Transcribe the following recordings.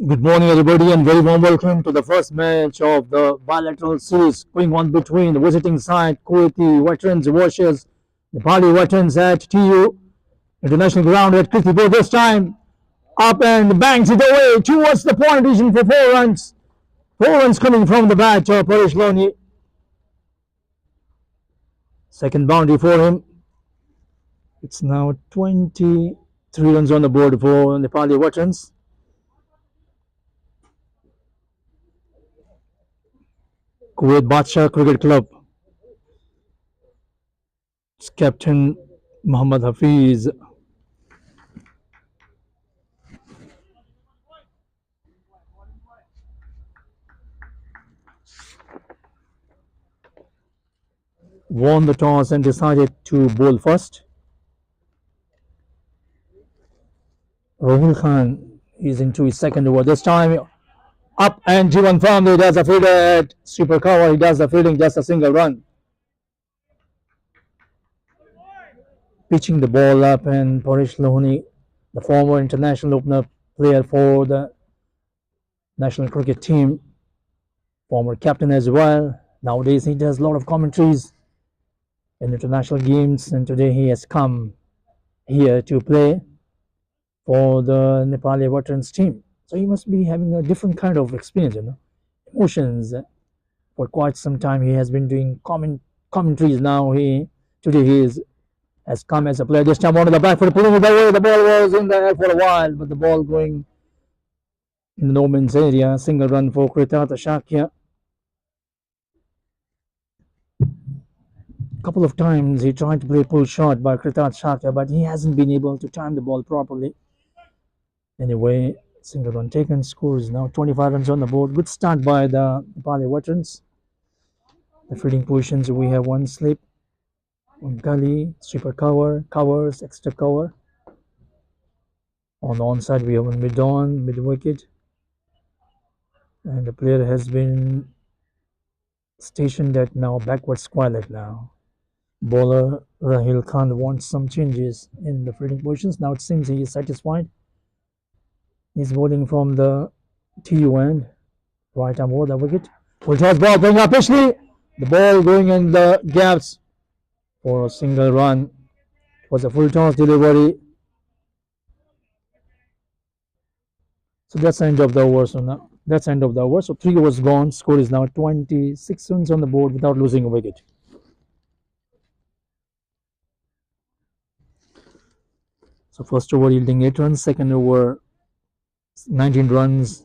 Good morning, everybody, and very warm welcome to the first match of the bilateral series going on between the visiting side Kuwaiti veterans versus Nepali veterans at TU International Ground at Kirtipur. This time, up and bangs it away towards the point region for 4 runs. 4 runs coming from the bat of Paresh Loni. Second boundary for him. It's now 23 runs on the board for Nepali veterans. Kuwait Badshah Cricket Club. It's Captain Muhammad Hafiz. Won the toss and decided to bowl first. Rahul Khan is into his second over. This time up and Jivan firmly does a fielder at super cover. He does the fielding, just a single run. Pitching the ball up, and Paresh Lohani, the former international opener player for the national cricket team, former captain as well. Nowadays he does a lot of commentaries in international games, and today he has come here to play for the Nepali veterans team. So he must be having a different kind of experience, emotions. For quite some time he has been doing commentaries. Now today he has come as a player. This time onto the back foot, pulling it away. The ball was in the air for a while, but the ball going in the no man's area. Single run for Kritat Shakya. A couple of times he tried to play pull shot by Kritat Shakya, but he hasn't been able to time the ball properly. Anyway, single run taken. Score is now 25 runs on the board. Good start by the Nepali veterans. The fielding positions, we have one slip, one gully, sweeper cover, covers, extra cover. On the onside, we have one mid-on, mid-wicket. And the player has been stationed at now backward square now. Bowler Rahul Khan wants some changes in the fielding positions. Now it seems he is satisfied. He's bowling from the TU end, right arm over the wicket. Full toss ball going up Ashley. The ball going in the gaps for a single run. It was a full toss delivery. So that's the end of the over. So 3 overs gone. Score is now 26 runs on the board without losing a wicket. So first over yielding 8 runs, second over 19 runs,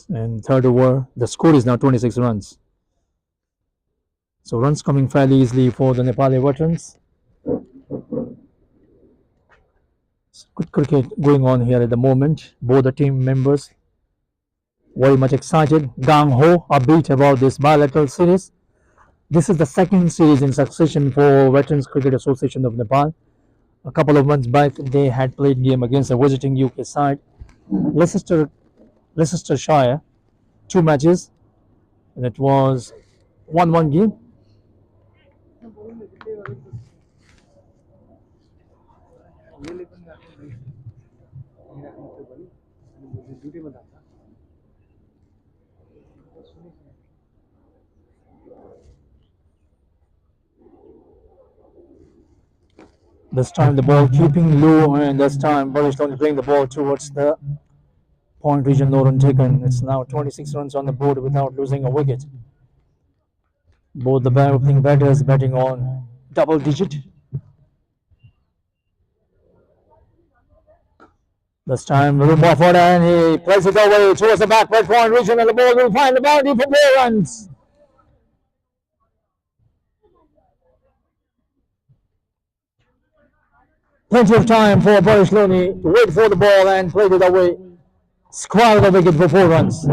and third over the score is now 26 runs. So runs coming fairly easily for the Nepali veterans. Good cricket going on here at the moment. Both the team members very much excited, gung-ho, upbeat about this bilateral series. This is the second series in succession for Veterans Cricket Association of Nepal. A couple of months back, they had played game against a visiting UK side, Leicestershire, 2 matches, and it was 1-1 game. This time the ball keeping low, and this time Paresh Loni playing the ball towards the point region, no run taken. It's now 26 runs on the board without losing a wicket. Both the opening batters batting on double digit. This time room forward, and he plays it away towards the backward point region, and the ball will find the boundary for 4 runs. Plenty of time for Paresh Loni to wait for the ball and play it away. Square the wicket for 4 runs.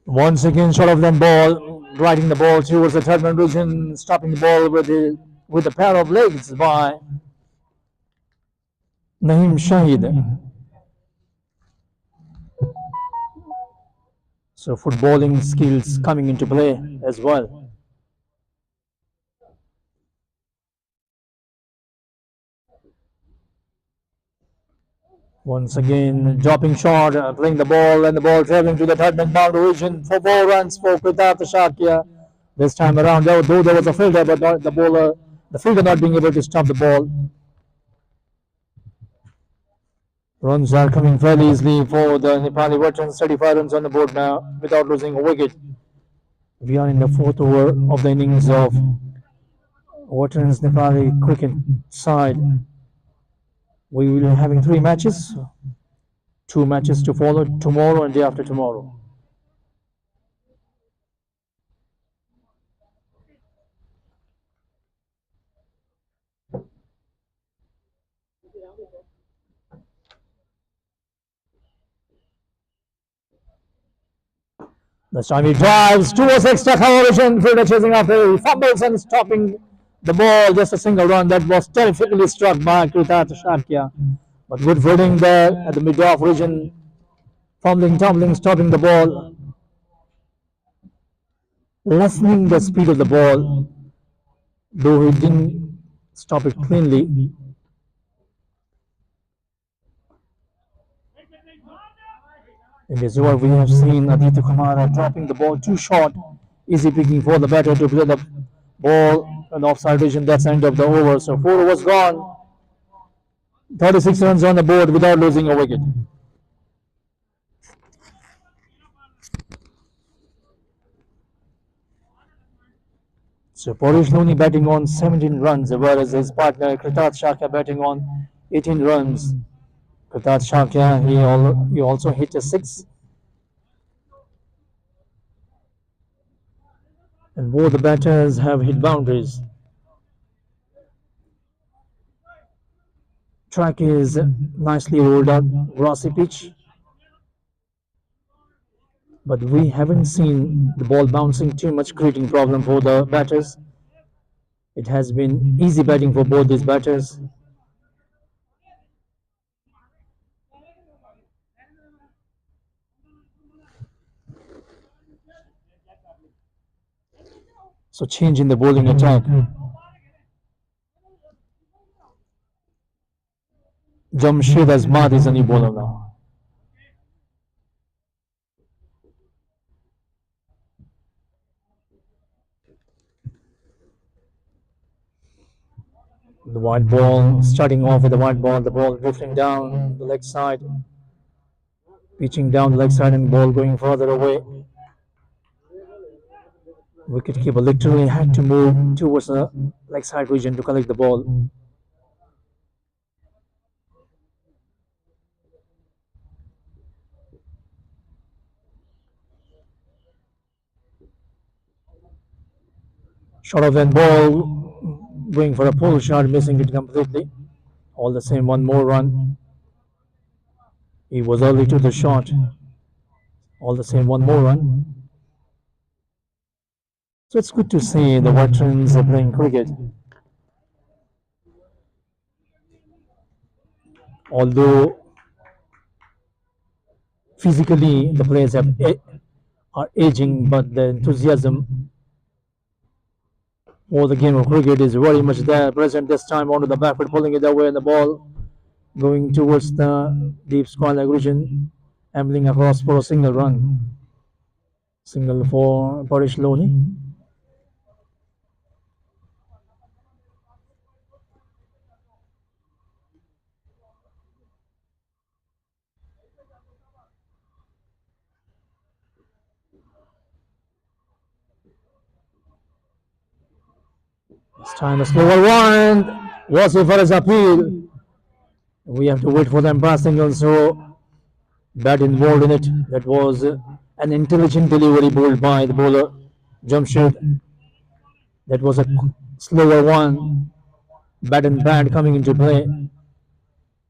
Once again, short of them ball, riding the ball towards the third man region, stopping the ball with a pair of legs by Naeem Shahid. So footballing skills coming into play as well. Once again, dropping shot, playing the ball, and the ball traveling to the third man boundary region for 4 runs for Kritat Shakia. This time around, though there was a fielder, but not the bowler, the fielder not being able to stop the ball. Runs are coming fairly easily for the Nepali veterans. 35 runs on the board now without losing a wicket. We are in the fourth over of the innings of veterans Nepali cricket side. We will be having 3 matches, 2 matches to follow tomorrow and day after tomorrow. This time he drives towards extra coverage and fielder chasing after. He fumbles and stopping the ball. Just a single run that was terrifically struck by Kritat Shakia. But good fielding there at the mid-off region. Fumbling, tumbling, stopping the ball. Lessening the speed of the ball, though he didn't stop it cleanly. In this over, we have seen Aditya Kumara dropping the ball too short. Easy picking for the batter to play the ball in offside region. That's the end of the over. So 4 overs gone. 36 runs on the board without losing a wicket. So Porish Looney batting on 17 runs, whereas his partner Kritat Shaka batting on 18 runs. Kritat Shaka, he also hit a 6. And both the batters have hit boundaries. Track is nicely rolled out, grassy pitch, but we haven't seen the ball bouncing too much, creating problem for the batters. It has been easy batting for both these batters. So change in the bowling attack. Jamshed Azmad is a new bowler now. The white ball, starting off with the white ball, the ball drifting down the leg side, pitching down the leg side and ball going further away. Wicketkeeper literally had to move towards the leg side region to collect the ball. Short of that ball, going for a pull shot, missing it completely. All the same, one more run. He was early to the shot. All the same, one more run. So it's good to see the veterans are playing cricket. Although physically the players are aging, but the enthusiasm for the game of cricket is very much there, present this time onto the backward, pulling it away, and the ball going towards the deep square leg region, ambling across for a single run. Single for Parish Loni. This time a slower one. Was it for his appeal? We have to wait for the umpire signal, so bat involved in it. That was an intelligent delivery bowled by the bowler Jamshed. That was a slower one. Bat and pad coming into play.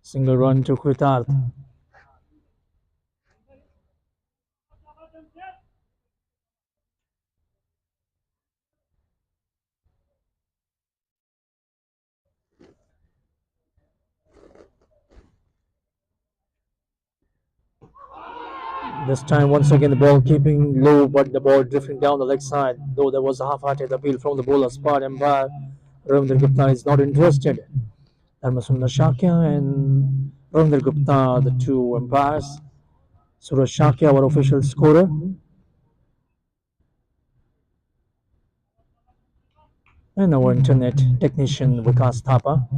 Single run to Kritarth. This time, once again, the ball keeping low, but the ball drifting down the leg side. Though there was a half-hearted appeal from the bowler's part, umpire Ravindra Gupta is not interested. Dharmasundar Shakya and Ravindra Gupta, the two umpires. Suraj Shakya, our official scorer. And our internet technician Vikas Thapa,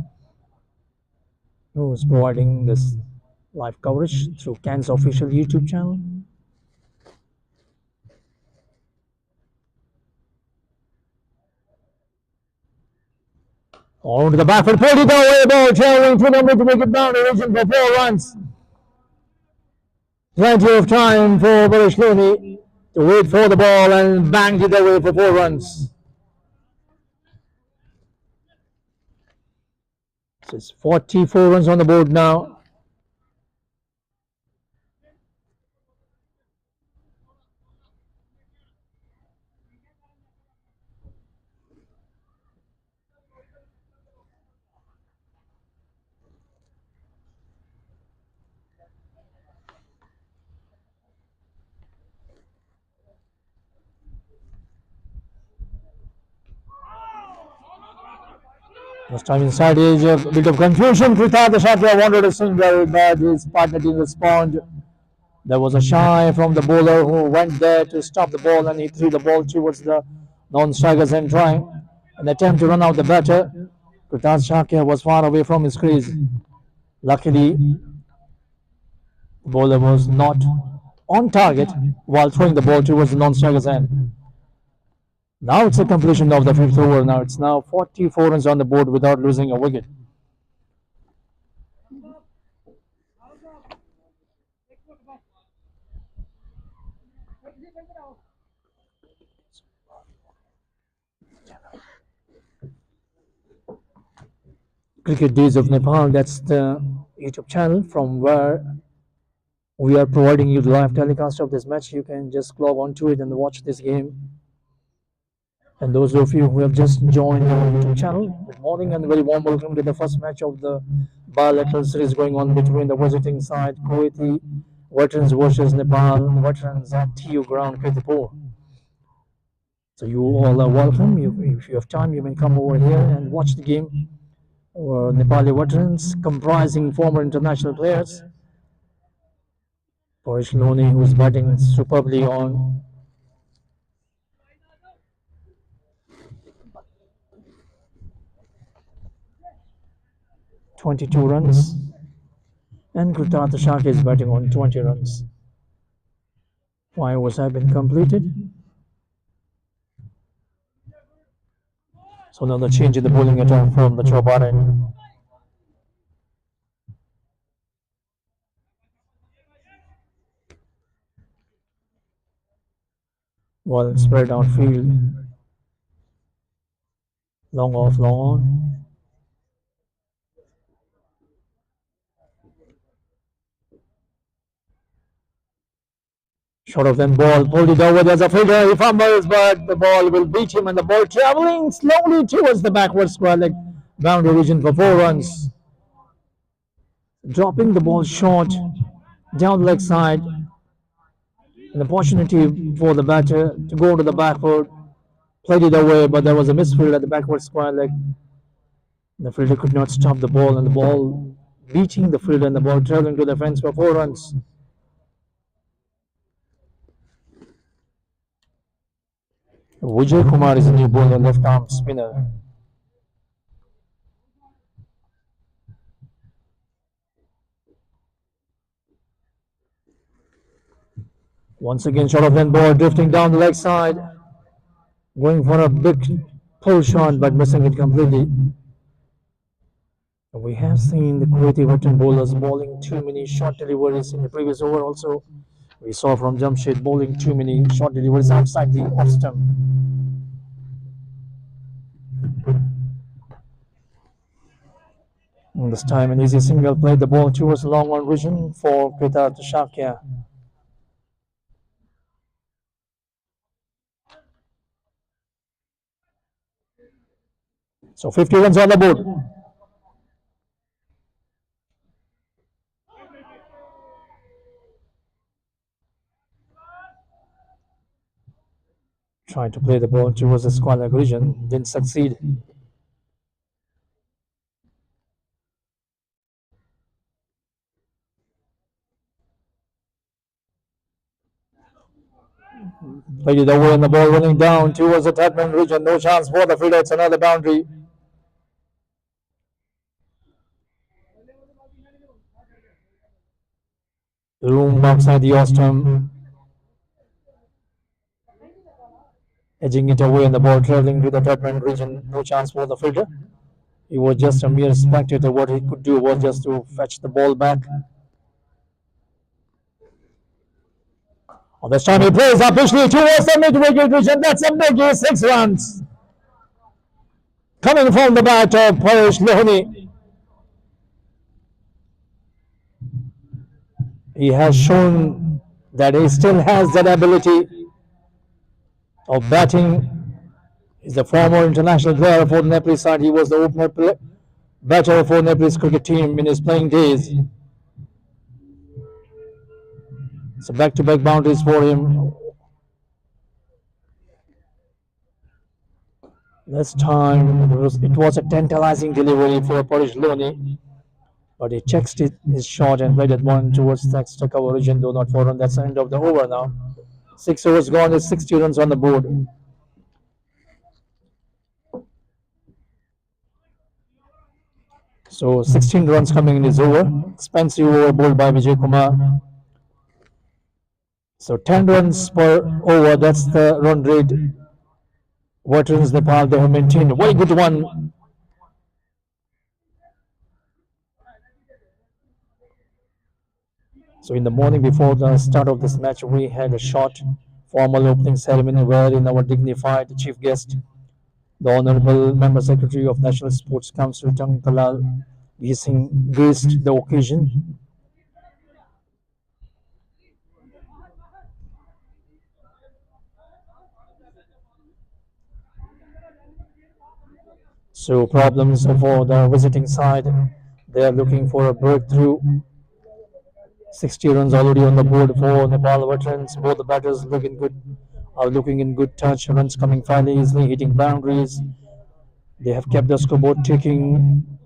who is providing this live coverage through Can's official YouTube channel. On to the back foot, pulled it away, ball traveling through the mid to make it boundary region for 4 runs. Plenty of time for Barish Looney to wait for the ball and banged it away for 4 runs. So it's 44 runs on the board now. This time inside is a bit of confusion. Krithar Shakya wanted a single, but his partner didn't respond. There was a shy from the bowler who went there to stop the ball, and he threw the ball towards the non-strikers and trying an attempt to run out the batter. Krithar Shakya was far away from his crease. Luckily, the bowler was not on target while throwing the ball towards the non-striker's end. Now it's a completion of the fifth over. Now it's now 44 runs on the board without losing a wicket. Cricket Days of Nepal, that's the YouTube channel from where we are providing you the live telecast of this match. You can just log on to it and watch this game. And those of you who have just joined our YouTube channel, good morning and very warm welcome to the first match of the Bilateral series going on between the visiting side Kuwaiti veterans versus Nepal veterans at TU ground Kirtipur. So you all are welcome. If you have time, you can come over here and watch the game. Nepali veterans comprising former international players. Parish Loni, who is batting superbly on 22 runs, and Krithar Shakya is batting on 20 runs. 5 overs have been completed. So another change in the bowling attack from the Chauban end. Well spread outfield. Long off, long on. Short of them ball, pulled it over, there's a fielder, he fumbles, but the ball will beat him and the ball traveling slowly towards the backward square leg boundary region for 4 runs. Dropping the ball short down the leg side. An opportunity for the batter to go to the backward, played it away, but there was a misfield at the backward square leg. The fielder could not stop the ball, and the ball beating the fielder and the ball traveling to the fence for 4 runs. Vijay Kumar is a new bowler, left arm spinner. Once again, short of end ball drifting down the leg side, going for a big pull shot but missing it completely. We have seen the Kuwaiti veteran bowlers bowling too many short deliveries in the previous over. Also, we saw from Jamshed bowling too many short deliveries outside the off stump. And this time, an easy single played the ball towards the long on vision for Krithar Shakya. So 50 runs on the board. Trying to play the ball towards the square leg region, didn't succeed. Played it away and the ball running down towards the third man region. No chance for the fielder. It's another boundary. Room outside the Ostrom. Edging it away and the ball traveling to the third man region. No chance for the fielder. He was just a mere spectator. What he could do was just to fetch the ball back. On this time he plays up officially towards the mid-wicket region. That's a biggie, 6 runs. Coming from the bat of Paresh Lohani. He has shown that he still has that ability of batting. He's a former international player for the Nepalese side. He was the opener batter for Nepalese cricket team in his playing days. So back-to-back boundaries for him. This time it was a tantalizing delivery for Paresh Lohani, but he checked his shot and played it one towards the extra cover region, though not 4 runs. That's the end of the over now. 6 overs gone, there's 60 runs on the board. So 16 runs coming in this over. Expensive over bowled by Vijay Kumar. So 10 runs per over, that's the run rate. Veterans Nepal, they have maintained a very good one. So in the morning before the start of this match, we had a short formal opening ceremony wherein our dignified chief guest, the Honorable Member Secretary of National Sports Council, Tang Talal, graced the occasion. So problems for the visiting side. They are looking for a breakthrough. 60 runs already on the board for Nepal veterans. Both the batters are looking in good touch. Runs coming fairly easily, hitting boundaries. They have kept the scoreboard ticking.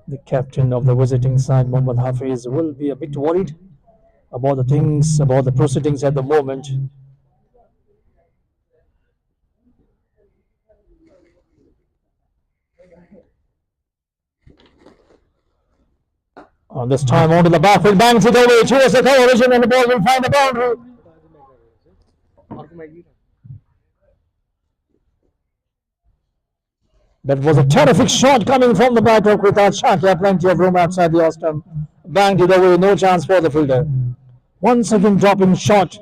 The captain of the visiting side, Mohammad Hafiz, will be a bit worried about the proceedings at the moment. On this time, onto the backfield, bangs it away towards the cover region, and the ball will find the boundary. That was a terrific shot coming from the batter of Kritat Shakya. Plenty of room outside the Ostrom. Banged it away, no chance for the fielder. Once again, dropping shot.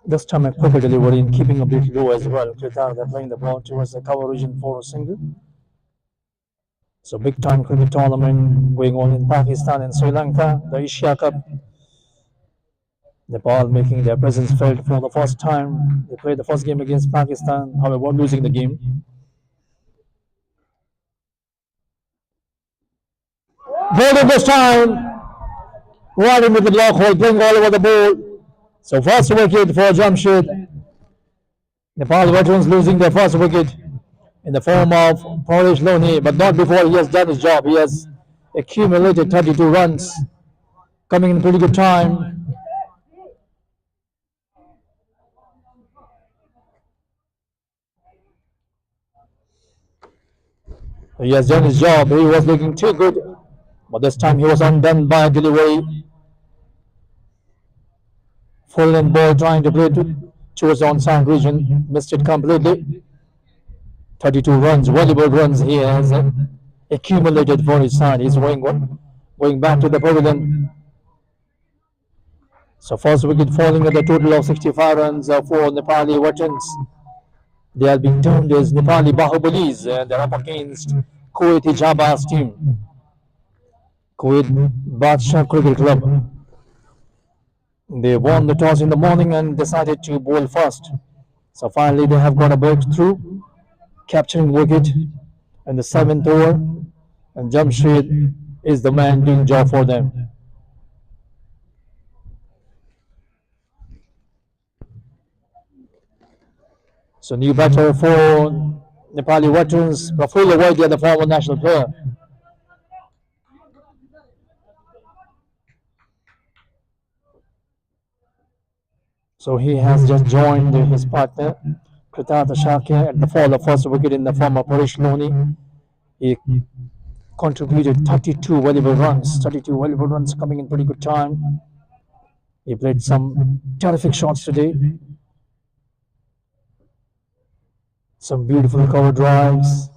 This time a quicker delivery and keeping a bit low as well. Kritat, they're playing the ball towards the cover region for a single. So big time cricket tournament going on in Pakistan and Sri Lanka, the Asia Cup. Nepal making their presence felt for the first time. They played the first game against Pakistan, however losing the game. Bowling this time, right into the block hole, playing all over the ball. So first wicket for Jamshid. Nepal veterans losing their first wicket in the form of Paresh Lohani, but not before he has done his job. He has accumulated 32 runs, coming in pretty good time. He has done his job. He was looking too good, but this time he was undone by a delivery. Full and ball trying to play towards the onside region, missed it completely. 32 runs, valuable runs he has accumulated for his side. He's going back to the pavilion. So first wicket falling at a total of 65 runs for Nepali veterans. They are being termed as Nepali Bahubalis, and they're up against Kuwait Jabba's team, Kuwait Badshah Cricket Club. They won the toss in the morning and decided to bowl first. So finally, they have got a breakthrough, capturing wicket in the seventh over, and Jamshid is the man doing job for them. So new batter for Nepali veterans, Prafulla Vaidya, the former national player. So he has just joined his partner, Kritata Shakya, at the fall of first wicket in the former Parish Loni. He contributed 32 valuable runs coming in pretty good time. He played some terrific shots today, some beautiful cover drives.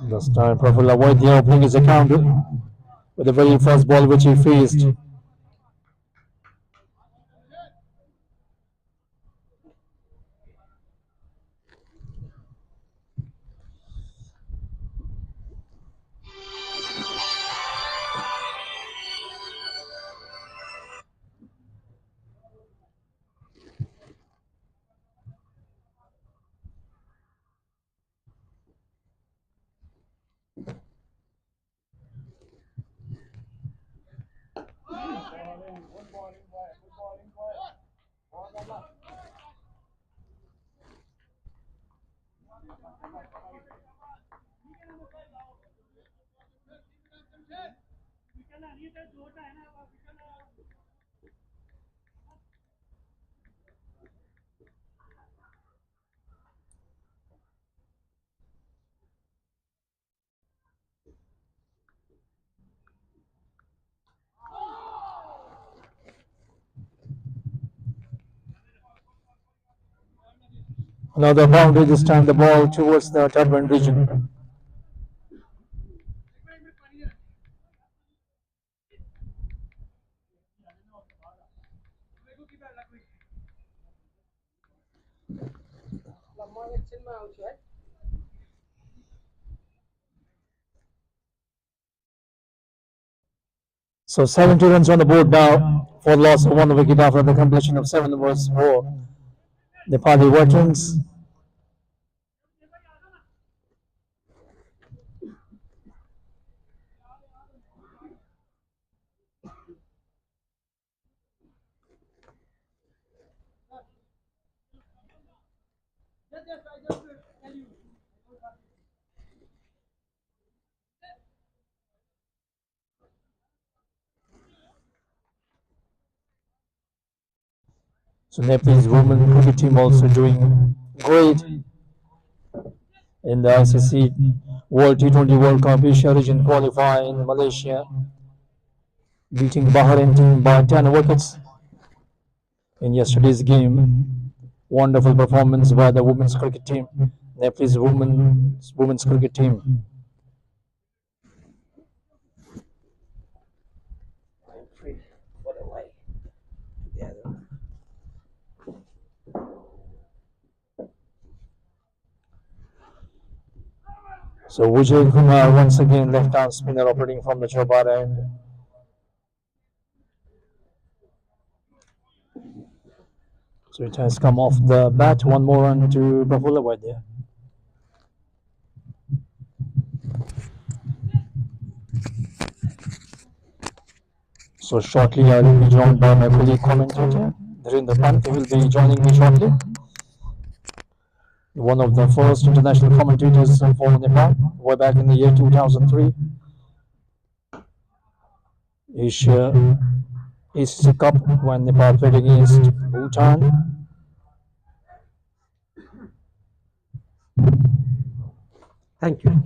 This time, Prafulla Vaidya opening his account with the very first ball which he faced. Another boundary, this time the ball towards the turbine region. So 70 runs on the board now for the loss of one wicket after the completion of 7 overs for Nepali veterans. So Nepal's women cricket team also doing great in the ICC World T20 World Cup Asia region qualify in Malaysia, beating Bahrain team by 10 wickets in yesterday's game. Wonderful performance by the women's cricket team, Nepal's women's cricket team. So Vijay Kumar once again left arm spinner operating from the Chobara end. So it has come off the bat. One more run to Prafulla Vaidya. So shortly I will be joined by my colleague commentator, Dhirinder Pant. He will be joining me shortly. One of the first international commentators for Nepal, way back in the year 2003. Asia Cup when Nepal played against Bhutan. Thank you.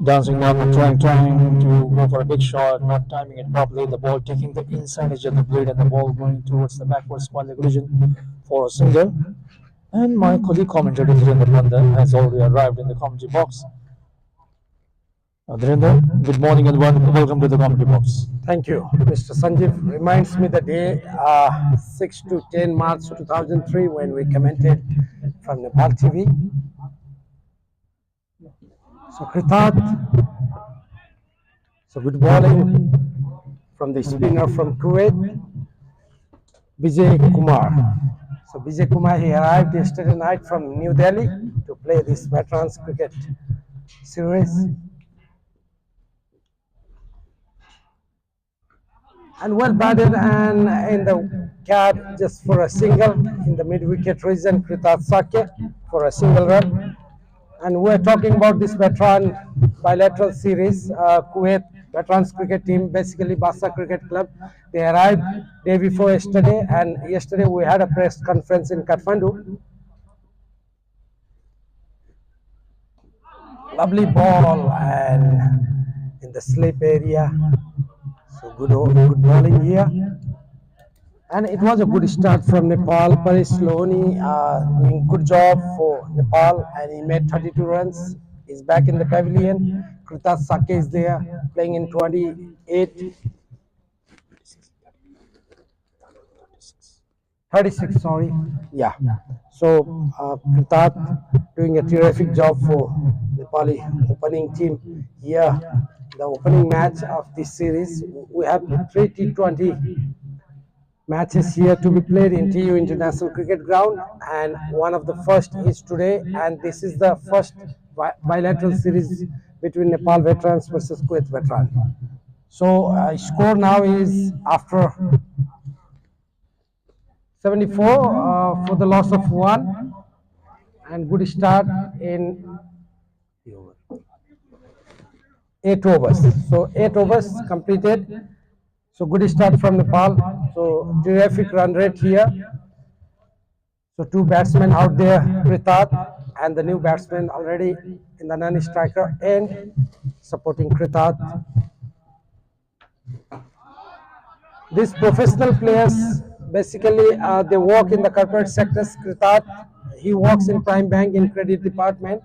Dancing up and trying to go for a big shot, not timing it properly. The ball taking the inside edge of the blade and the ball going towards the backward square region for a single. And my colleague commentator Dhirendra Panda has already arrived in the commentary box. Dhirendra, good morning and welcome to the comedy box. Thank you. Mr. Sanjeev reminds me the day 6 to 10 March 2003 when we commented from Nepal TV. So Kritat, so good bowling from the spinner from Kuwait, Vijay Kumar. So Vijay Kumar, he arrived yesterday night from New Delhi to play this veterans cricket series. And well batted and in the cap just for a single in the mid-wicket region, Kritat Sake for a single run. And we're talking about this veteran bilateral series, Kuwait veterans cricket team, basically Badshah Cricket Club. They arrived day before yesterday, and yesterday we had a press conference in Kathmandu. Lovely ball and in the slip area. So good bowling here. And it was a good start from Nepal. Paris Lohani doing good job for Nepal, and he made 32 runs. He's back in the pavilion. Kritat Sake is there playing in 28, 36. Sorry, yeah. So Kritat doing a terrific job for Nepali opening team here. The opening match of this series, we have 3 T20 matches here to be played in TU International Cricket Ground, and one of the first is today, and this is the first bilateral series between Nepal veterans versus Kuwait veteran. So score now is after 74 for the loss of 1, and good start in 8 overs. So 8 overs completed. So good start from Nepal. So terrific run rate here. So 2 batsmen out there, Kritat, and the new batsman already in the non-striker end, supporting Kritat. These professional players, basically, they work in the corporate sectors. Kritat, he works in Prime Bank in credit department.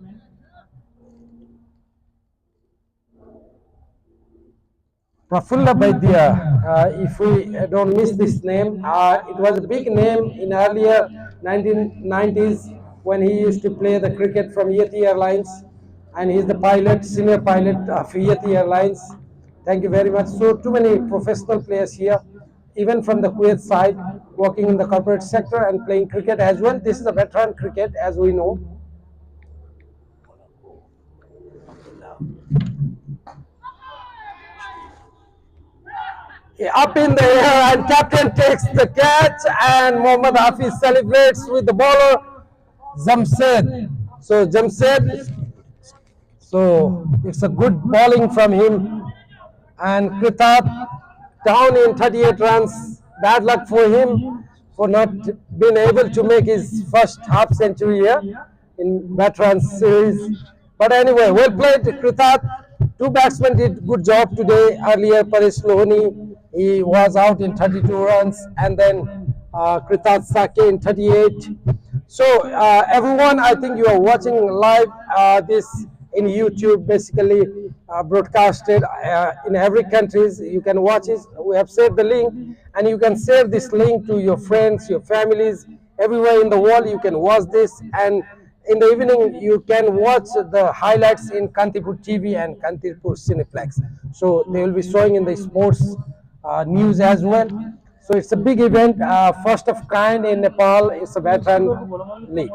Prafulla Vaidya, if we don't miss this name, it was a big name in earlier 1990s when he used to play the cricket from Yeti Airlines, and he's the pilot, senior pilot of Yeti Airlines. Thank you very much. So too many professional players here, even from the Kuwait side, working in the corporate sector and playing cricket as well. This is a veteran cricket, as we know. Up in the air, and captain takes the catch, and Mohammad Hafiz celebrates with the bowler Jamshed. So Jamshed, so it's a good bowling from him, and Kritat down in 38 runs. Bad luck for him for not being able to make his first half century here in veterans series. But anyway, well played, Kritat. 2 batsmen did good job today. Earlier, Paris Lohani, he was out in 32 runs, and then Kritat Sake in 38. So everyone, I think you are watching live this in YouTube, basically broadcasted in every countries. You can watch it. We have saved the link, and you can share this link to your friends, your families, everywhere in the world. You can watch this, and in the evening you can watch the highlights in Kantipur TV and Kantipur Cineplex. So they will be showing in the sports news as well. So it's a big event, first of kind in Nepal. It's a veteran league.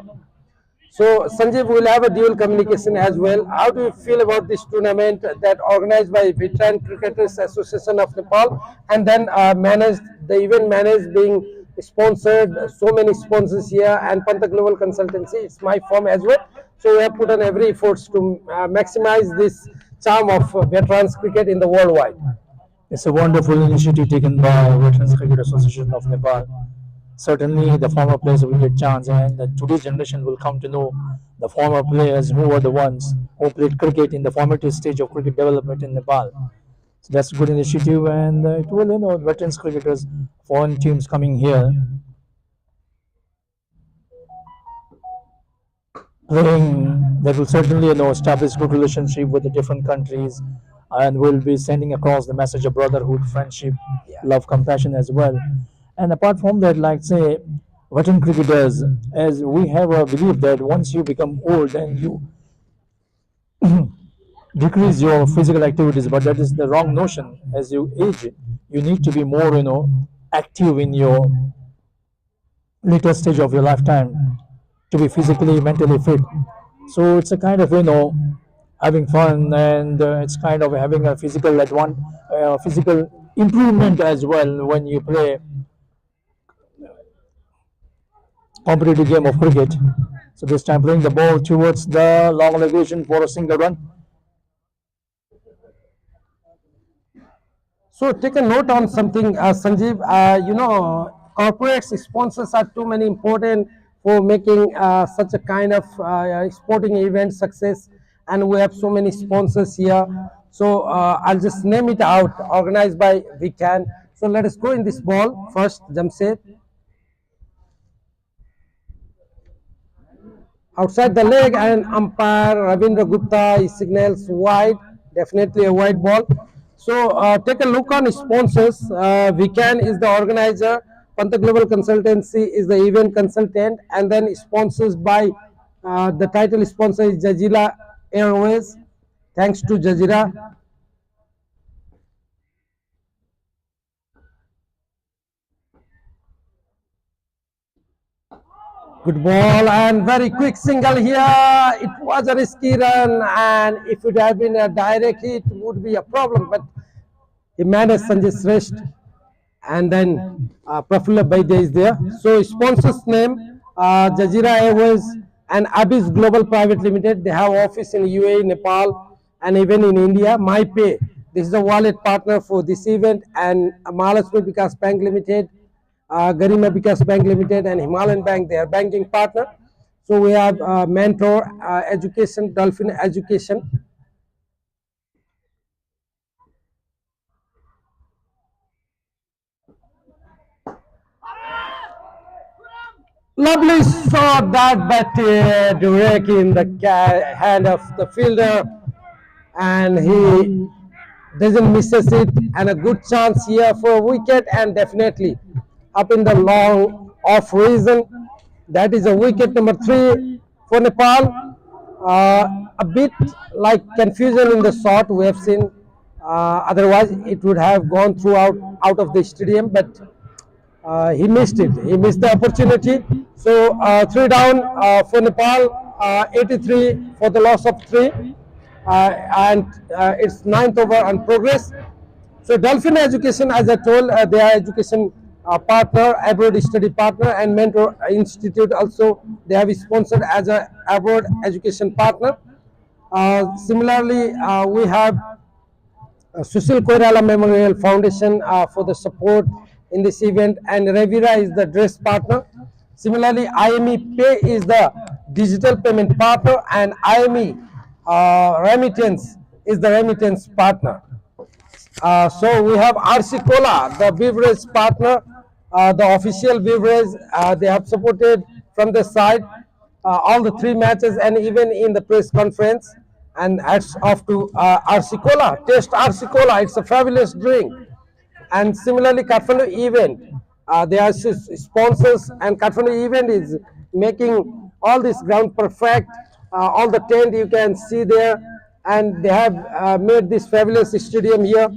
So Sanjeev will have a dual communication as well. How do you feel about this tournament that organized by Veteran Cricketers Association of Nepal, and then managed, the event managed being sponsored, so many sponsors here, and Panta Global Consultancy, it's my firm as well. So we have put on every efforts to maximize this charm of veterans cricket in the worldwide. It's a wonderful initiative taken by Veterans Cricket Association of Nepal. Certainly, the former players will get chance, and today's generation will come to know the former players who were the ones who played cricket in the formative stage of cricket development in Nepal. So that's a good initiative, and it will, veterans cricketers, foreign teams coming here. playing that will certainly establish good relationship with the different countries, and will be sending across the message of brotherhood, friendship, Yeah. love, compassion as well. And apart from that, like say veteran cricketers, as we have a belief that once you become old and you decrease your physical activities, but that is the wrong notion. As you age, you need to be more active in your later stage of your lifetime to be physically, mentally fit. So it's a kind of having fun, and it's kind of having a physical improvement as well when you play competitive game of cricket. So this time playing the ball towards the long elevation for a single run. So take a note on something, Sanjeev. Corporate sponsors are too many important for making such a kind of sporting event success, and we have so many sponsors here. So I'll just name it out. Organized by We Can. So let us go in this ball first. Jamshed. Outside the leg, and umpire Ravindra Gupta he signals wide, definitely a wide ball. So take a look on sponsors. Vican is the organizer, Pantha Global Consultancy is the event consultant, and then sponsors by the title sponsor is Jazeera Airways. Thanks to Jazeera. Good ball and very quick single here. It was a risky run, and if it had been a direct hit, it would be a problem. But he managed Sanjay Shrestha, and then Prafulla Baidya is there. So sponsors name Jazeera Airways and Abyss Global Private Limited. They have office in UAE, Nepal, and even in India. MyPay. This is the wallet partner for this event, and Mahalakshmi Vikas Bank Limited, Garima Vikas Bank Limited, and Himalayan Bank. They are banking partner. So we have Mentor Education, Dolphin Education. Lovely shot that, but directly in the hand of the fielder, and he doesn't misses it, and a good chance here for a wicket, and definitely up in the long off reason. That is a wicket number 3 for Nepal. A bit like confusion in the shot we have seen. Otherwise, it would have gone throughout out of the stadium, but he missed it. He missed the opportunity. So 3 down for Nepal, 83 for the loss of 3, and it's 9th over on progress. So Dolphin Education, as I told, they are education partner, abroad study partner, and Mentor Institute also they have sponsored as a abroad education partner. Similarly, we have Sushil Koirala Memorial Foundation for the support in this event, and Revira is the dress partner. Similarly, IME Pay is the digital payment partner, and IME Remittance is the remittance partner. So we have RC Cola, the beverage partner, the official beverage. They have supported from the side all the 3 matches, and even in the press conference. And hats off to RC Cola. Taste RC Cola. It's a fabulous drink. And similarly, Kathmandu event, they are sponsors, and Kathmandu event is making all this ground perfect. All the tent you can see there, and they have made this fabulous stadium here.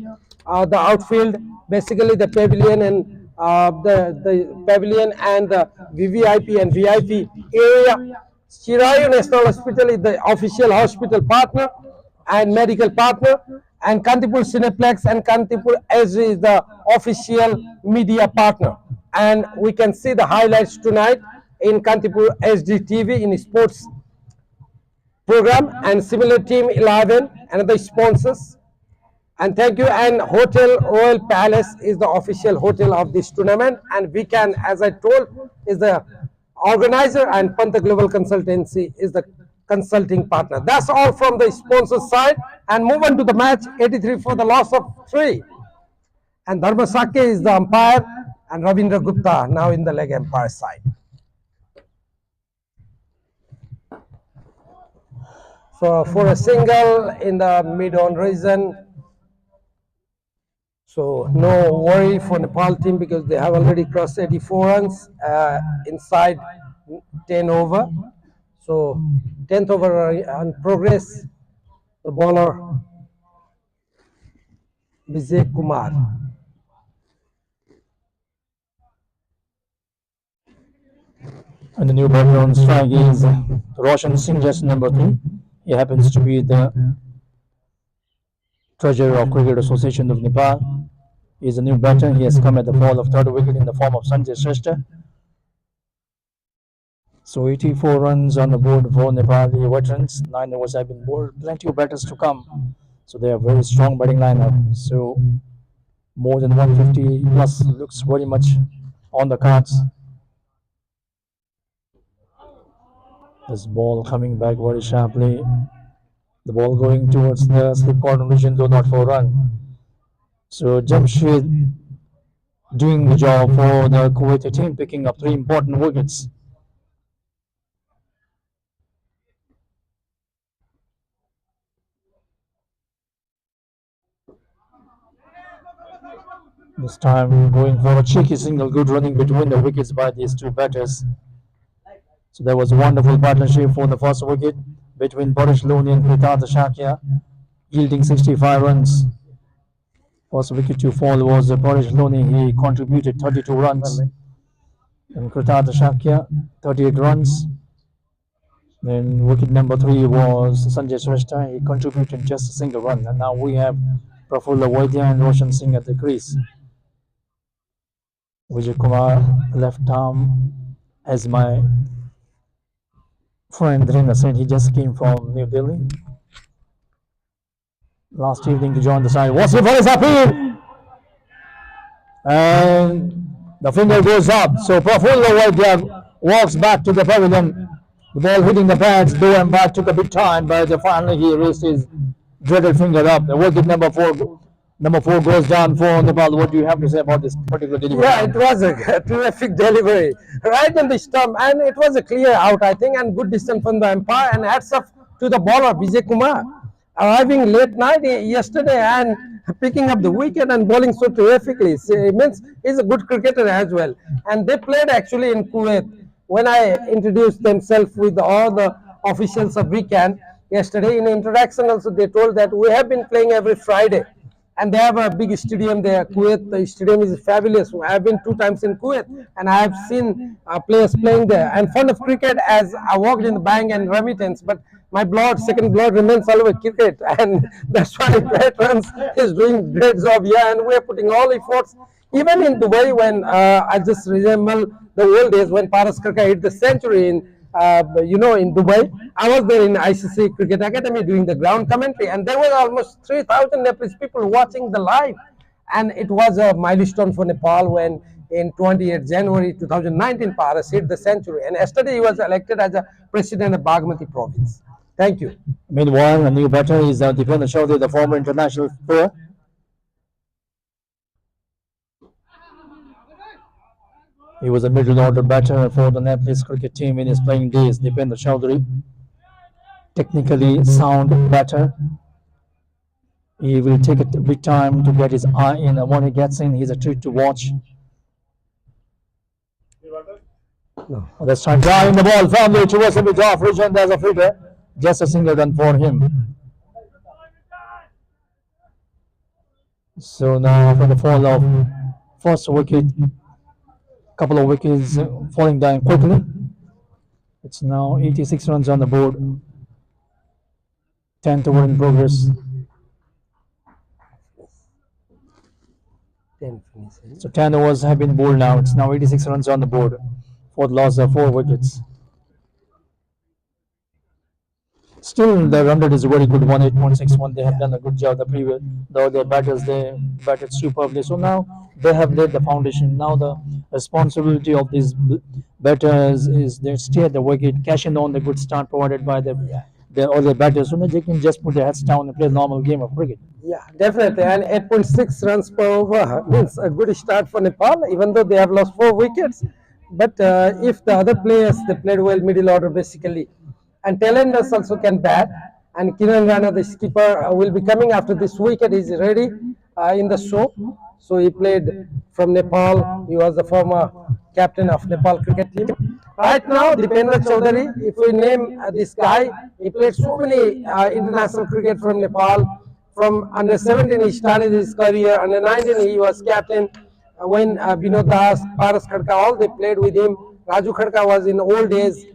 The outfield, basically the pavilion, and the pavilion and the VVIP and VIP area. Chirayu National Hospital is the official hospital partner and medical partner, and Kantipur Cineplex and Kantipur SG is the official media partner. And we can see the highlights tonight in Kantipur SD TV in sports program, and similar team 11 and the sponsors. And thank you. And Hotel Royal Palace is the official hotel of this tournament, and we can, as I told, is the organizer, and Pantha Global Consultancy is the consulting partner. That's all from the sponsor side, and move on to the match. 83 for the loss of 3, and Dharma Sake is the umpire, and Ravindra Gupta now in the leg umpire side. So for a single in the mid-on region, so no worry for Nepal team because they have already crossed 84 runs inside 10 over. So 10th over on progress, the bowler Vijay Kumar. And the new batter on strike is Roshan Singh, just number 3. He happens to be the treasurer of Cricket Association of Nepal. He is a new batter. He has come at the fall of third wicket in the form of Sanjay Shrestha. So 84 runs on the board for Nepali veterans. 9 overs have been bowled. Plenty of batters to come. So they are very strong batting lineup. So more than 150 plus looks very much on the cards. This ball coming back very sharply. The ball going towards the slip corner region, though not for a run. So Jamshid doing the job for the Kuwait team, picking up 3 important wickets. This time going for a cheeky single, good running between the wickets by these 2 batters. So there was a wonderful partnership for the first wicket between Barish Loni and Kritata Shakya, yielding 65 runs. First wicket to fall was Barish Loni. He contributed 32 runs. And Kritata Shakya, 38 runs. Then wicket number 3 was Sanjay Shrestha. He contributed just a single run. And now we have Prafulla Vaidya and Roshan Singh at the crease. Vijay Kumar, left arm, as my friend Dhrina said, he just came from New Delhi last evening to join the side. What's it for his appeal? And the finger goes up. So Prafulla Vaidya walks back to the pavilion. The ball hitting the pads. Though and back took a bit time, but finally he raised his dreaded finger up. The wicket number 4 goes down for Nepal. What do you have to say about this particular delivery? Yeah, it was a terrific delivery right in the stump, and it was a clear out, I think, and good distance from the umpire. And hats off to the bowler Vijay Kumar, arriving late night yesterday and picking up the wicket and bowling so terrifically. So it means he's a good cricketer as well. And they played actually in Kuwait. When I introduced themselves with all the officials of weekend yesterday in introduction, also they told that we have been playing every Friday. And they have a big stadium there. Kuwait, the stadium is fabulous. I have been 2 times in Kuwait, and I have seen players playing there. And fond of cricket as I worked in the bank and remittance, but my second blood remains always cricket, and that's why veterans is doing great job here, and we're putting all efforts. Even in Dubai, when I just resemble the old days when Paras Karka hit the century in in Dubai. I was there in ICC Cricket Academy doing the ground commentary, and there were almost 3,000 Nepalese people watching the live. And it was a milestone for Nepal when in 28 January 2019, Paras hit the century. And yesterday he was elected as a president of Bagmati province. Thank you. Meanwhile, a new batter is Dipendra Chaudhary, the former international player. He was a middle order batter for the Nepalese cricket team in his playing days. Dipendra Chaudhary, technically sound batter. He will take a bit time to get his eye in, and when he gets in, he's a treat to watch. No. This time driving the ball firmly towards the mid-off region. There's a fielder. Just a single run for him. So now for the fall of first wicket, couple of wickets falling down quickly. It's now 86 runs on the board. 10th over in progress. 10 So 10 overs have been bowled now. It's now 86 runs on the board for the loss of 4 wickets. Still, the run rate is a very good one, 8.61. They have done a good job. The batters, they batted superbly. So now they have laid the foundation. Now the responsibility of these batters is they stay at the wicket, cash in on the good start provided by all the batters. So they can just put their heads down and play a normal game of cricket. Yeah, definitely. And 8.6 runs per over means a good start for Nepal, even though they have lost 4 wickets. But if the other players, they played well middle order basically. And tailenders also can bat. And Kiran Rana, the skipper, will be coming after this wicket. He's ready in the show. So he played from Nepal. He was the former captain of Nepal cricket team. Right now, Dipendra Chaudhary, if we name this guy, he played so many international cricket from Nepal. From under 17, he started his career. Under 19, he was captain. When Binod Das, Paras Khadka, all they played with him. Raju Khadka was in old days.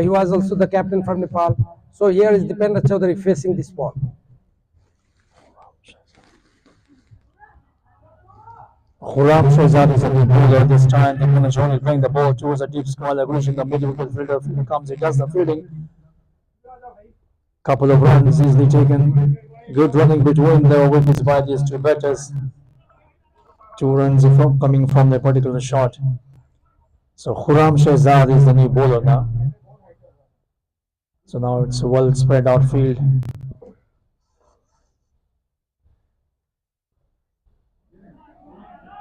He was also the captain from Nepal. So here is Dipendra Chaudhary facing this ball. Khurram Shehzad is a good bowler this time. Dipendra Chaudhary playing the ball towards a deep square, reaching the middle wicket fielder. Fielder comes, he does the fielding. Couple of runs easily taken. Good running between the wickets by these two batters. 2 runs coming from the particular shot. So Khurram Shehzad is the new bowler now. So now it's a well spread out field.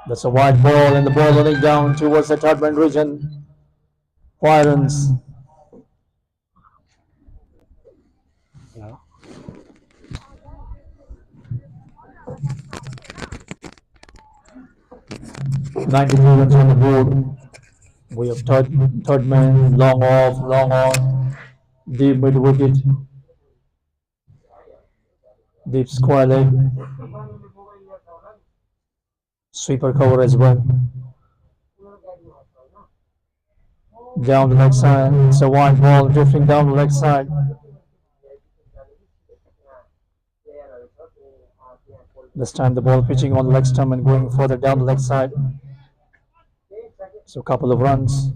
That's a wide ball, and the ball running down towards the third man region. 5 runs. Yeah. Ninety-two runs on the board. We have third man, long off, long on, deep mid wicket, deep square leg, sweeper cover as well. Down the leg side, it's a wide ball drifting down the leg side. This time the ball pitching on the leg stump and going further down the leg side. So a couple of runs.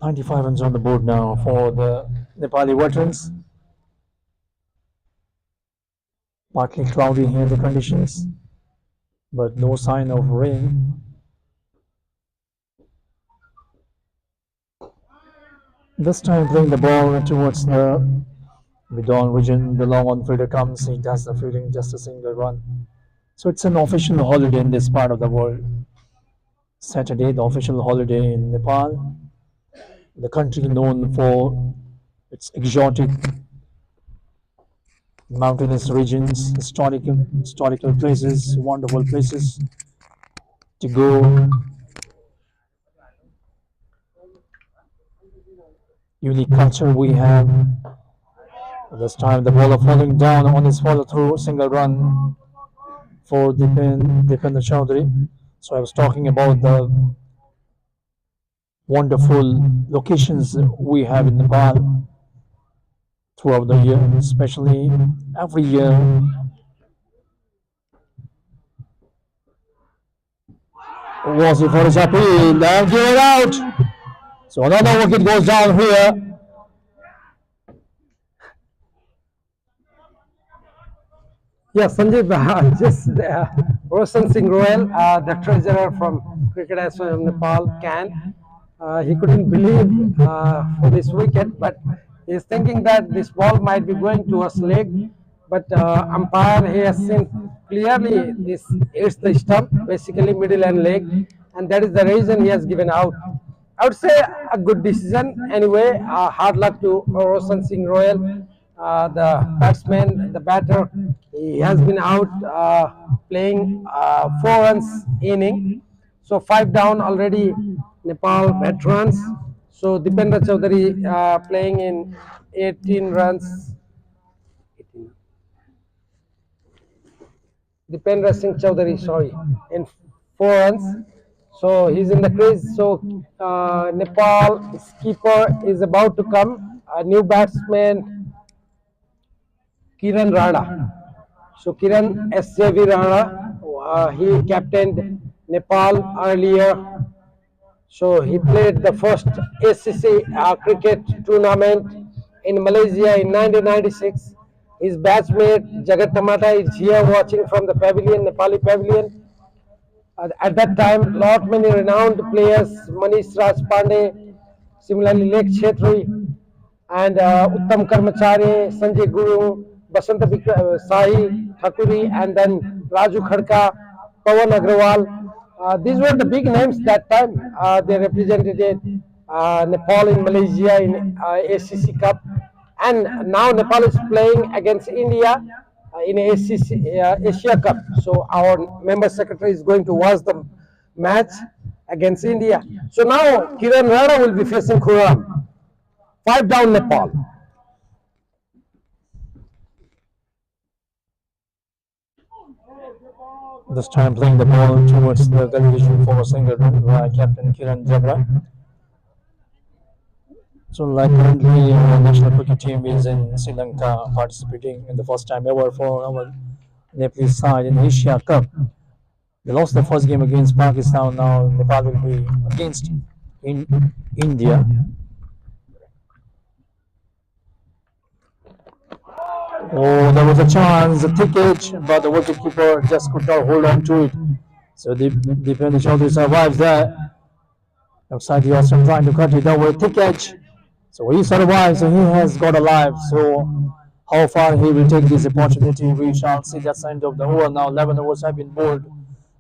95 runs on the board now for the Nepali veterans. Partly cloudy here the conditions, but no sign of rain. This time playing the ball towards the Bidon region, the long on fielder comes, he does the fielding, just a single run. So it's an official holiday in this part of the world. Saturday, the official holiday in Nepal, the country known for its exotic mountainous regions, historical places, wonderful places to go. Unique culture we have. This time the bowler falling down on his follow through, single run for Dipendra Chaudhary. So I was talking about the wonderful locations we have in Nepal throughout the year, especially every year. Was it for his appeal and give it out? So another wicket goes down here. Yeah, Sanjeev, just Roshan Singh Royal, the treasurer from Cricket Association of Nepal, can. He couldn't believe for this wicket, but he's thinking that this ball might be going towards leg. But umpire, he has seen clearly this is the stump, basically middle and leg, and that is the reason he has given out. I would say a good decision. Anyway, hard luck to Roshan Singh Royal, the batsman, the batter. He has been out playing 4 runs inning. So 5 down already, Nepal veterans. So Dipendra Chaudhary playing in 18 runs. Dipendra Singh Chaudhary, sorry, in 4 runs. So he's in the crease. So Nepal skipper is about to come. A new batsman, Kiran Rana. So Kiran SJV Rana, he captained Nepal earlier. So he played the first ACC cricket tournament in Malaysia in 1996. His batchmate Jagat Tamata is here watching from the pavilion, Nepali pavilion. At that time, lot many renowned players, Manish Raj Pandey, similarly Lek Chetri, and Uttam Karmachari, Sanjay Guru, Basanta Sahi, Thakuri, and then Raju Khadka, Pawan Agrawal. These were the big names that time. They represented Nepal in Malaysia in ACC Cup. And now Nepal is playing against India in Asia Cup. So our member secretary is going to watch the match against India. So now Kiran Rana will be facing Khurram. 5 down Nepal. This time playing the ball towards the television for a single run by Captain Kiran Jabra. So, like currently, our national cricket team is in Sri Lanka participating in the first time ever for our Nepalese side in Asia Cup. They lost the first game against Pakistan. Now Nepal will be against India. Oh, there was a chance, a thick edge, but the wicketkeeper just could not hold on to it. So Deepen Chaudhary survives that. Outside the Austrian trying to cut it down with a thick edge. So he survives, so he has got alive. So how far he will take this opportunity, we shall see. That's the end of the over now. 11 overs have been bowled.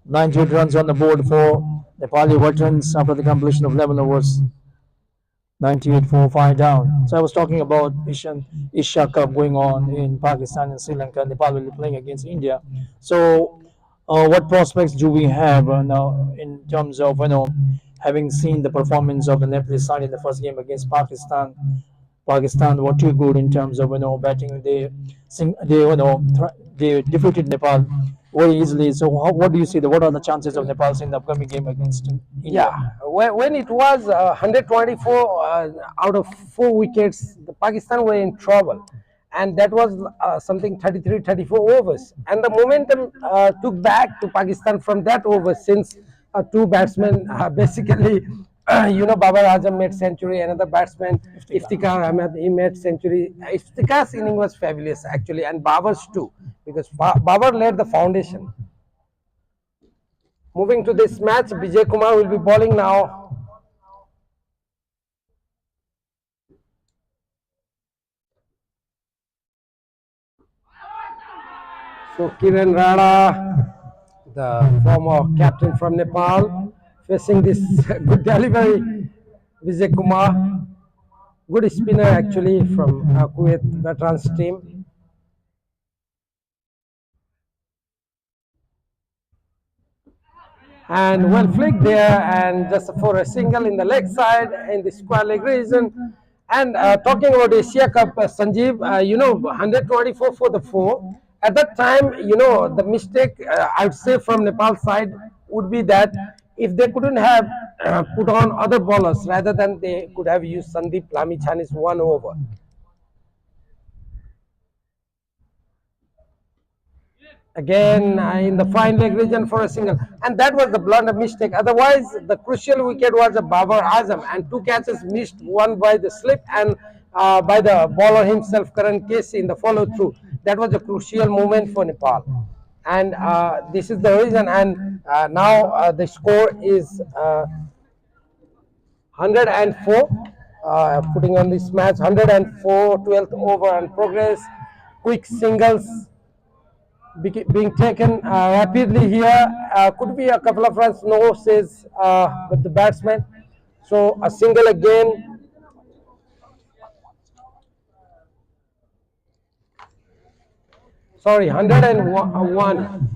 98 runs on the board for Nepali veterans after the completion of 11 overs. 98 for 5 down. So I was talking about Asia Cup going on in Pakistan and Sri Lanka. Nepal will be playing against India. So what prospects do we have now in terms of having seen the performance of the Nepalese side in the first game against Pakistan? Pakistan were too good in terms of batting. They defeated Nepal very easily. So what do you see? What are the chances of Nepal in the upcoming game against India? Yeah, when it was 124 out of 4 wickets, the Pakistan were in trouble. And that was something 33, 34 overs. And the momentum took back to Pakistan from that over since two batsmen basically, Babar Azam made century, another batsman, Iftikhar Ahmed, he made century. Iftikhar's inning was fabulous actually, and Babar's too, because Babar laid the foundation. Moving to this match, Vijay Kumar will be bowling now. So Kiran Rana, the former captain from Nepal, facing this good delivery. Vijay Kumar, good spinner actually from Kuwait veterans team. And well flicked there, and just for a single in the leg side in the square leg region. And talking about Asia Cup, Sanjeev, 124 for the four. At that time, the mistake I would say from Nepal side would be that if they couldn't have put on other bowlers rather than they could have used Sandeep Lamichhani's 1 over. Again in the fine leg region for a single, and that was the blunder mistake. Otherwise the crucial wicket was a Babar Azam, and two catches missed, one by the slip and by the bowler himself, Karan Casey, in the follow through. That was a crucial moment for Nepal, and this is the reason. And now the score is 104, putting on this match 104, 12th over and progress. Quick singles being taken rapidly here. Could be a couple of runs, no, says with the batsman. So a single again. Sorry, 101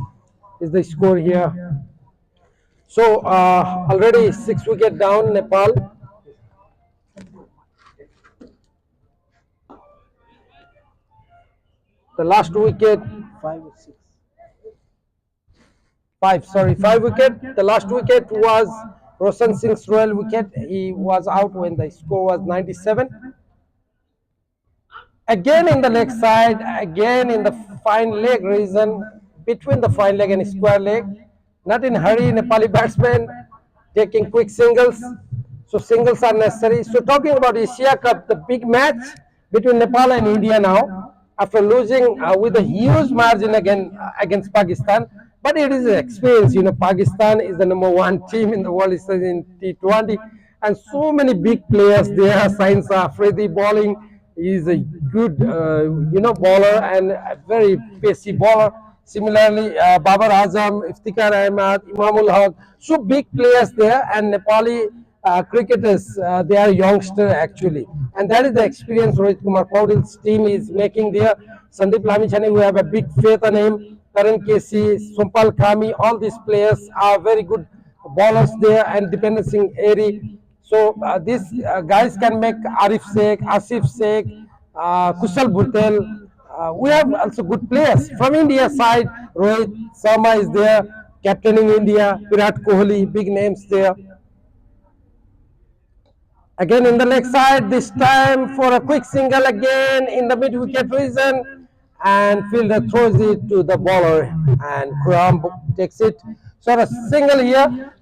is the score here. So already 6 wicket down Nepal. The last wicket, 5 or 6. 5 wicket. The last wicket was Roshan Singh's royal wicket. He was out when the score was 97. Again in the leg side, again in the fine leg region, between the fine leg and square leg. Not in hurry, Nepali batsmen taking quick singles. So singles are necessary. So talking about Asia Cup, the big match between Nepal and India now, after losing with a huge margin again against Pakistan. But it is an experience. Pakistan is the #1 team in the world in T20, and so many big players there. Sainz Afridi bowling. He is a good, bowler and a very pacey bowler. Similarly, Babar Azam, Iftikhar Ahmed, Imamul Haq, so big players there, and Nepali cricketers. They are youngster actually, and that is the experience Rohit Kumar Paudil's team is making there. Sandeep Lamichhane, we have a big faith on him. Karan Kesi, Sumpal Kami, all these players are very good bowlers there, and Dipender Singh Eri. So these guys can make Arif Sheikh, Asif Sheikh, Kushal Bhutel. We have also good players from India side. Rohit Sharma is there, captaining India. Virat Kohli, big names there. Again in the leg side, this time for a quick single again in the mid-wicket region, and fielder throws it to the bowler and Kuram takes it. So a single here,